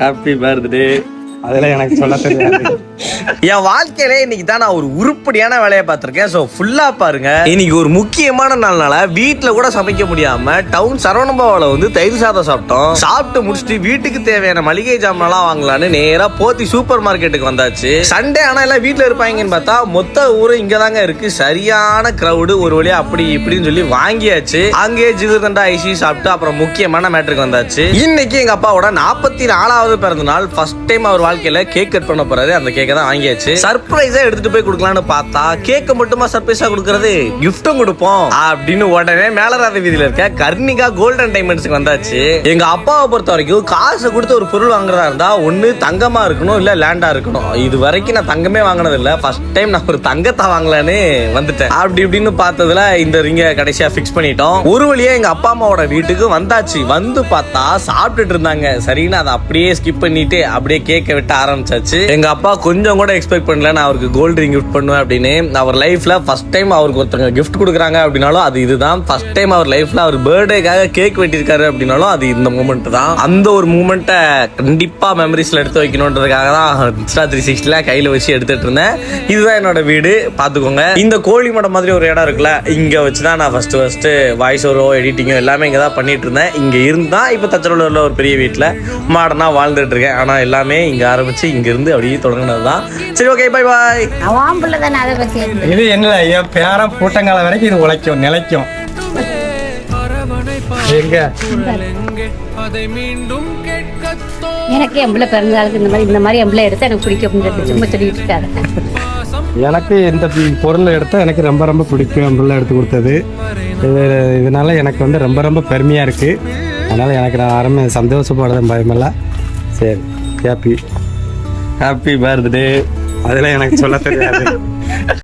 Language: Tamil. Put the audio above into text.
Happy birthday. அதெல்லாம் எனக்கு சொல்ல தெரியாது. என் வாழ்க்கையில இன்னைக்கு தான் நான் ஒரு உருப்படியான வேலையை பார்த்திருக்கேன். ஸோ ஃபுல்லா பாருங்க. இன்னைக்கு ஒரு முக்கியமான நாள்னால வீட்டுல கூட சமைக்க முடியாம டவுன் சரவணபாவில வந்து தயிர் சாதம் சாப்பிட்டோம். சாப்பிட்டு முடிச்சுட்டு வீட்டுக்கு தேவையான மளிகை ஜாமான்லாம் வாங்கலான்னு நேரா போத்தி சூப்பர் மார்க்கெட்டுக்கு வந்தாச்சு. சண்டே ஆனா எல்லாம் வீட்டுல இருப்பாங்கன்னு பார்த்தா மொத்த ஊரு இங்கதாங்க இருக்கு. சரியான கிரௌடு. ஒரு வழியா அப்படி இப்படின்னு சொல்லி வாங்கியாச்சு. அங்கே ஜிகர்தண்டா ஐசி சாப்பிட்டு அப்புறம் முக்கியமான மேட்டருக்கு வந்தாச்சு. இன்னைக்கு எங்க அப்பாவோட 44வது பிறந்த நாள். ஃபர்ஸ்ட் டைம் அவர் வாழ்க்கையில கேக் கட் பண்ண போறாரு. அந்த கேக்கை தான் வாங்கியாச்சு. சர்ப்ரைஸா எடுத்துட்டு போய் கொடுக்கலாம்னு பார்த்தா கேக்க மட்டுமா சர்ப்ரைஸா கொடுக்கறது, கிஃப்டும் கொடுப்போம் அப்படின்னு உடனே மேலராத வீதியில இருக்க கர்ணிகா கோல்டன் டைமண்ட்ஸ்க்கு வந்தாச்சு. எங்க அப்பாவை பொறுத்த வரைக்கும் காசு கொடுத்து ஒரு பொருள் வாங்குறதா இருந்தா ஒண்ணு தங்கமா இருக்கணும், இல்ல லேண்டா இருக்கணும். இது வரைக்கும் நான் தங்கமே வாங்கினது இல்ல. ஃபர்ஸ்ட் டைம் நான் ஒரு தங்கத்தை வாங்கலான்னு வந்துட்டேன். அப்படி இப்படின்னு பார்த்ததுல இந்த ரிங்க கடைசியா பிக்ஸ் பண்ணிட்டோம். ஒரு வழியா எங்க அப்பா அம்மாவோட வீட்டுக்கு வந்தாச்சு. வந்து பார்த்தா சாப்பிட்டுட்டு இருந்தாங்க. சரின்னு அதை அப்படியே ஸ்கிப் பண்ணிட்டு அப்படியே கேக்க விட்டு ஆரம்பிச்சாச்சு. எங்க அப்பா கொஞ்சம் கூட எக்ஸ்பெக்ட் பண்ணல நான் அவருக்கு கோல்டு ரிங் கிஃப்ட் பண்ணுவேன் அப்படின்னு. அவர் லைஃப்ல ஃபர்ஸ்ட் டைம் அவருக்கு ஒருத்தங்க கிஃப்ட் கொடுக்குறாங்க அப்படின்னாலும் அது இதுதான். ஃபர்ஸ்ட் டைம் அவர் லைஃப்ல அவர் பர்த்டேக்காக கேக் வெட்டிருக்காரு அப்படின்னாலும் அது இந்த மூமெண்ட் தான். அந்த ஒரு மூமெண்ட்டை கண்டிப்பா மெமரிஸ்ல எடுத்து வைக்கணுன்றதுக்காக தான் இன்ஸ்டா 360 கையில வச்சு எடுத்துட்டு இருந்தேன். இதுதான் என்னோட வீடு, பாத்துக்கோங்க. இந்த கோழி மடம் மாதிரி ஒரு இடம் இருக்குல்ல, இங்க வச்சுதான் நான் ஃபர்ஸ்ட் வாய்ஸ் ஓவரோ எடிட்டிங்கோ எல்லாமே இங்க தான் பண்ணிட்டு இருந்தேன். இங்க இருந்தா இப்ப தச்சரோட ஒரு பெரிய வீட்டுல மாடனா வாழ்ந்துட்டு இருக்கேன். ஆனா எல்லாமே இங்க ஆரம்பிச்சு இங்க இருந்து அப்படியே தொடங்கினதுதான். சரி, ஓகே, பை பாய். இது என்ன என் பேரன் பூட்டங்கால வரைக்கும் இது உழைக்கும், நிலைக்கும். எங்க எனக்கு என் பிள்ளை பிறந்தாளுக்கு இந்த மாதிரி என் பிள்ளை எடுத்தா எனக்கு பிடிக்கும். சும்மா சொல்லிட்டு இருக்காரு. எனக்கு இந்த பொருளை எடுத்தால் எனக்கு ரொம்ப ரொம்ப பிடிக்கும். என் பிள்ளை எடுத்து கொடுத்தது. இதனால எனக்கு வந்து ரொம்ப ரொம்ப பெருமையாக இருக்குது. அதனால் எனக்கு நான் யாருமே சந்தோஷப்படுறதும் பயமில்லை. சரி, ஹாப்பி ஹாப்பி பர்த்டே. அதெல்லாம் எனக்கு சொல்ல தெரியாது.